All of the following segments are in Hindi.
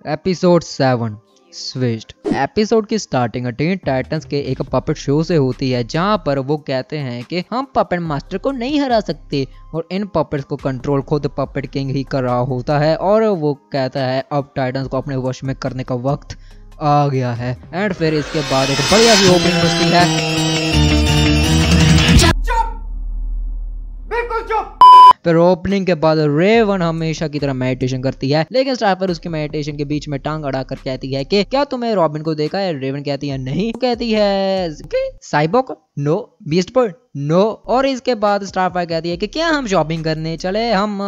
Episode 7 switched. एपिसोड की स्टार्टिंग टीन टाइटंस के एक पपेट शो से होती है, जहां पर वो कहते हैं कि हम पपेट मास्टर को नहीं हरा सकते और इन पपेट्स को कंट्रोल खुद पपेट किंग ही कर रहा होता है। और वो कहता है अब टाइटंस को अपने वश में करने का वक्त आ गया है। एंड फिर इसके बाद एक बढ़िया सी ओपनिंग बजती है। फिर ओपनिंग के बाद रेवन हमेशा की तरह मेडिटेशन करती है, लेकिन स्टारफायर उसकी मेडिटेशन के बीच में टांग अड़ाकर कहती है कि क्या तुमने रॉबिन को देखा है? रेवन कहती है नहीं। कहती है Cyborg no, Beast Boy no. और इसके बाद स्टारफायर कहती है कि क्या हम शॉपिंग करने चले? हम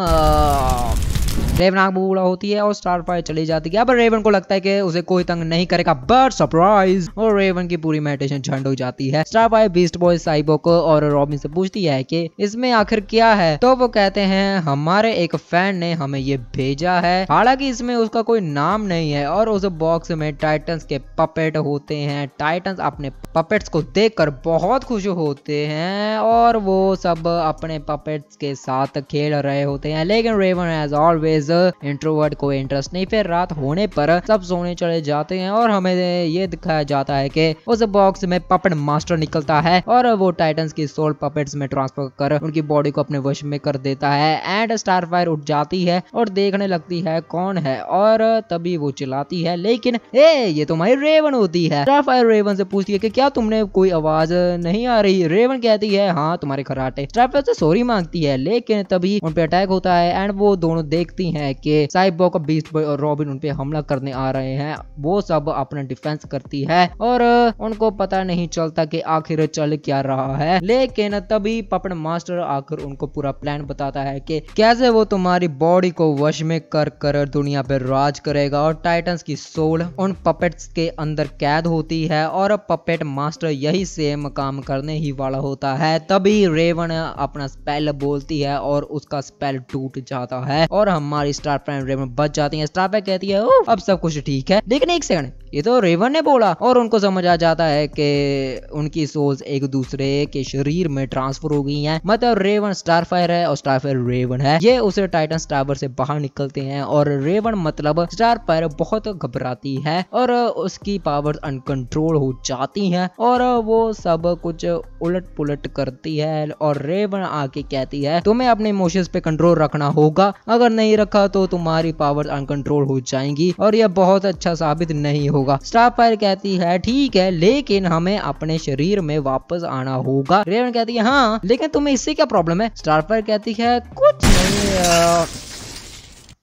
रेवन आंख बूढ़ा होती है और स्टारफायर चली जाती है। अब रेवन को लगता है कि उसे कोई तंग नहीं करेगा, बट सरप्राइज, और रेवन की पूरी मेडिटेशन झंड हो जाती है। स्टारफायर बीस्ट बॉय साइबोर्ग और रॉबिन से पूछती है कि इसमें आखिर क्या है, तो वो कहते हैं हमारे एक फैन ने हमें ये भेजा है। हालांकि इसमें उसका कोई नाम नहीं है और उस बॉक्स में टाइटंस के पपेट होते हैं। टाइटंस अपने पपेट्स को देखकर बहुत खुश होते हैं और वो सब अपने पपेट्स के साथ खेल रहे होते हैं, लेकिन रेवन एज ऑलवेज इंट्रोवर्ट को इंटरेस्ट नहीं। फिर रात होने पर सब सोने चले जाते हैं और हमें ये दिखाया जाता है कि उस बॉक्स में पपेट मास्टर निकलता है और वो टाइटंस की सोल पपेट्स में ट्रांसफर कर उनकी बॉडी को अपने वश में कर देता है। एंड स्टारफायर उठ जाती है और देखने लगती है कौन है, और तभी वो चिल्लाती है लेकिन ये तुम्हारी रेवन होती है। स्टारफायर रेवन से पूछती है कि क्या तुमने कोई आवाज नहीं आ रही? रेवन कहती है हाँ तुम्हारे खराटे। स्टारफायर से सॉरी मांगती है, लेकिन तभी उन पे अटैक होता है एंड वो दोनों देखती है कि साइबोर्ग, बीस्ट बॉय और रॉबिन उन पे हमला करने आ रहे हैं। वो सब अपना डिफेंस करती है और उनको पता नहीं चलता कि आखिर चल क्या रहा है, लेकिन तभी पपेट मास्टर आकर उनको पूरा प्लान बताता है कि कैसे वो तुम्हारी बॉडी को वश में कर कर दुनिया पे राज करेगा और टाइटंस की सोल उन पपेट्स के अंदर कैद होती है और पपेट मास्टर यही सेम काम करने ही वाला होता है। तभी रेवन अपना स्पेल बोलती है और उसका स्पेल टूट जाता है और हमारी स्टारफायर रेवन बच जाती है। स्टारफायर कहती है ओ अब सब कुछ ठीक है, लेकिन एक सेकंड, ये तो रेवन ने बोला। और उनको समझ आ जाता है कि उनकी सोल्स एक दूसरे के शरीर में ट्रांसफर हो गई हैं। मतलब रेवन स्टारफायर है और स्टारफायर रेवन है। ये उसे टाइटंस टावर से बाहर निकलते हैं और रेवन मतलब स्टारफायर बहुत घबराती है और उसकी पावर्स अनकंट्रोल हो जाती हैं और वो सब कुछ उलट पुलट करती है। और रेवन आके कहती है तुम्हें अपने इमोशंस पे कंट्रोल रखना होगा, अगर नहीं रखा तो तुम्हारी पावर्स अनकंट्रोल हो जाएंगी और यह बहुत अच्छा साबित नहीं होगा। स्टारफायर कहती है ठीक है, लेकिन हमें अपने शरीर में वापस आना होगा। रेवन कहती है हाँ, लेकिन तुम्हें इससे क्या प्रॉब्लम है? स्टारफायर कहती है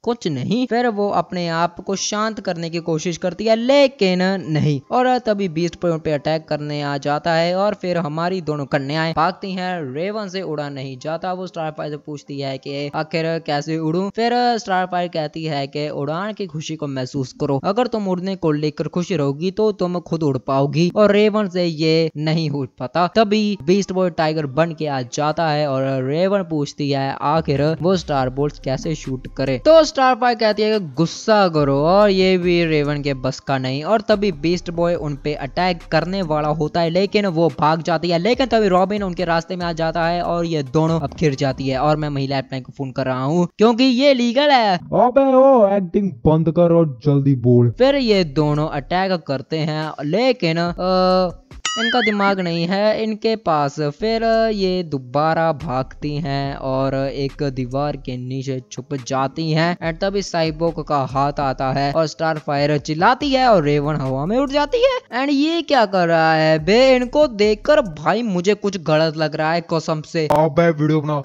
कुछ नहीं। फिर वो अपने आप को शांत करने की कोशिश करती है, लेकिन नहीं। और तभी बीस्ट बॉय पे अटैक करने आ जाता है और फिर हमारी दोनों कन्याएं भागती हैं। रेवन से उड़ा नहीं जाता। वो स्टारफायर से पूछती है कि आखिर कैसे उड़ूं? फिर स्टारफायर कहती है कि उड़ान की खुशी को महसूस करो, अगर तुम उड़ने को लेकर खुश रहोगी तो तुम खुद उड़ पाओगी। और रेवन से ये नहीं हो पाता। तभी बीस्ट बॉय टाइगर बन के आ जाता है और रेवन पूछती है आखिर वो स्टार बोल्ट कैसे शूट करे, तो स्टारफायर कहती है कि गुस्सा करो, और ये भी रेवन के बस का नहीं। और तभी बीस्ट बॉय उन पे अटैक करने वाला होता है, लेकिन वो भाग जाती है। लेकिन तभी रॉबिन उनके रास्ते में आ जाता है और ये दोनों अब घिर जाती है। और मैं महिला हेल्पलाइन को फोन कर रहा हूँ क्योंकि ये लीगल है। अबे ओ एक्टिंग बंद कर और जल्दी बोल। फिर ये दोनों अटैक करते हैं, लेकिन इनका दिमाग नहीं है इनके पास। फिर ये दोबारा भागती हैं और एक दीवार के नीचे छुप जाती हैं। एंड तभी साइबोर्ग का हाथ आता है और स्टारफायर चिल्लाती है और रेवन हवा में उड़ जाती है। एंड ये क्या कर रहा है बे? इनको देखकर भाई मुझे कुछ गलत लग रहा है कसम से। अबे वीडियो बना।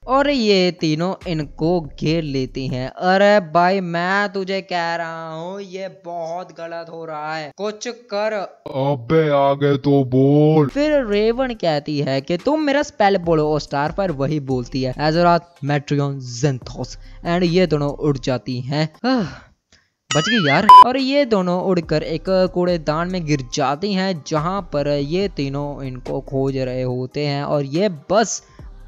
और ये तीनों इनको घेर लेती हैं। अरे भाई मैं तुझे कह रहा हूँ ये बहुत गलत हो रहा है, कुछ कर। अबे आगे तो बोल। फिर रेवन कहती है कि तुम मेरा स्पेल बोलो और स्टारफायर वही बोलती है एज़रात मेट्रियन ज़ेनथोस। एंड ये दोनों उड़ जाती हैं। बच गई यार। और ये दोनों उड़कर एक कूड़ेदान में गिर जाती हैं, जहां पर ये तीनों इनको खोज रहे होते हैं और ये बस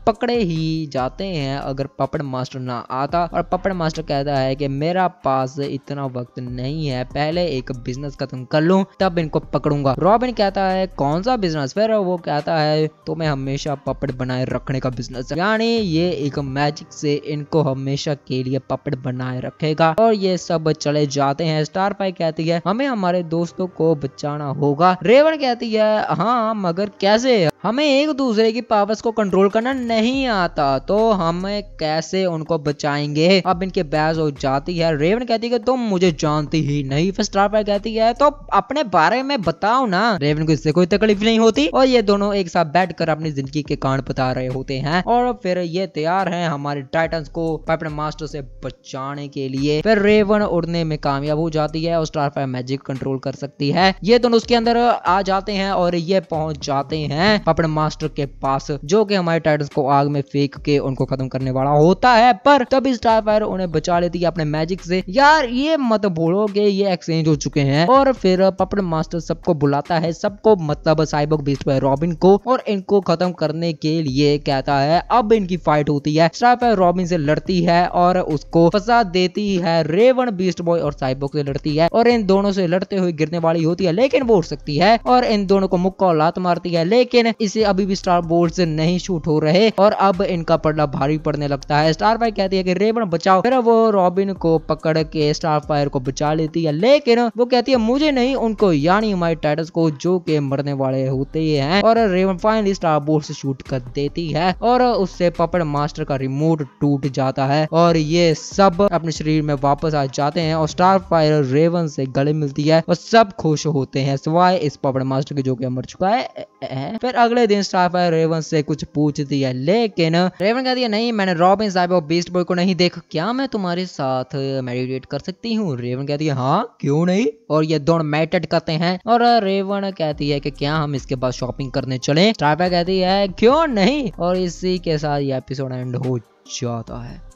पकड़े ही जाते हैं अगर पपड़ मास्टर ना आता। और पपड़ मास्टर कहता है कि मेरा पास इतना वक्त नहीं है, पहले एक बिजनेस खत्म कर लूं तब इनको पकड़ूंगा। रॉबिन कहता है कौन सा बिजनेस? फिर वो कहता है तुम्हें हमेशा पपड़ बनाए रखने का बिजनेस, यानी ये एक मैजिक से इनको हमेशा के लिए पपड़ बनाए रखेगा। और ये सब चले जाते हैं। स्टारफाई कहती है हमें हमारे दोस्तों को बचाना होगा। रेवन कहती है हाँ मगर कैसे? हमें एक दूसरे की पावर्स को कंट्रोल करना नहीं आता तो हमें कैसे उनको बचाएंगे? अब इनके बहस हो जाती है। रेवन कहती है तुम मुझे जानती ही नहीं। फिर स्टारफाई कहती है तो अपने बारे में बताओ ना। रेवन को इससे कोई तकलीफ नहीं होती और ये दोनों एक साथ बैठकर अपनी जिंदगी के कांड बता रहे होते हैं। और फिर ये तैयार हैं हमारे टाइटन्स को पपड़ मास्टर से बचाने के लिए। फिर रेवन उड़ने में कामयाब हो जाती है और स्टारफाई मैजिक कंट्रोल कर सकती है। ये दोनों उसके अंदर आ जाते हैं और ये पहुंच जाते हैं पपड़ मास्टर के पास, जो कि हमारे टाइटन्स को आग में फेंक के उनको खत्म करने वाला होता है। पर तभी स्टारफायर उन्हें बचा लेती है अपने मैजिक से। यार ये मत भूलोगे ये एक्सचेंज हो चुके हैं। और फिर पपड़ मास्टर सबको बुलाता है, सबको मतलब साइबोर्ग बीस्ट बॉय रॉबिन को, और इनको खत्म करने के लिए कहता है अब इनकी फाइट होती है। स्टारफायर रॉबिन से लड़ती है और उसको फंसा देती है। रेवन बीस्ट बॉय और साइबोर्ग से लड़ती है और इन दोनों से लड़ते हुए गिरने वाली होती है, लेकिन वो उठ सकती है और इन दोनों को मुक्का और लात मारती है। लेकिन इसे अभी भी स्टार बोल्ट से नहीं शूट हो रहे और अब इनका पड़ना भारी पड़ने लगता है। स्टारफायर कहती है कि रेवन बचाओ। फिर वो रॉबिन को पकड़ के स्टारफायर को बचा लेती है, लेकिन वो कहती है मुझे नहीं उनको, यानी हमारे टाइटन्स को, जो के मरने वाले होते हैं। और रेवन फाइनली स्टार बोल्ट से शूट कर देती है और उससे पपड़ मास्टर का रिमोट टूट जाता है और ये सब अपने शरीर में वापस आ जाते हैं और स्टारफायर रेवन से गले मिलती है और सब खुश होते हैं सिवाय इस पपड़ मास्टर के जो कि मर चुका है। फिर अगले दिन स्टारफायर रेवन से कुछ पूछती है, लेकिन रेवन कहती है नहीं मैंने रॉबिन साइबोर्ग बीस्ट बॉय को नहीं देखा, क्या मैं तुम्हारे साथ मेडिटेट कर सकती हूँ? रेवन कहती है हाँ क्यों नहीं। और ये दोनों मेडिटेट करते हैं और रेवन कहती है कि क्या हम इसके बाद शॉपिंग करने चले? स्टारफायर कहती है क्यों नहीं। और इसी के साथ ये एपिसोड एंड हो जाता है।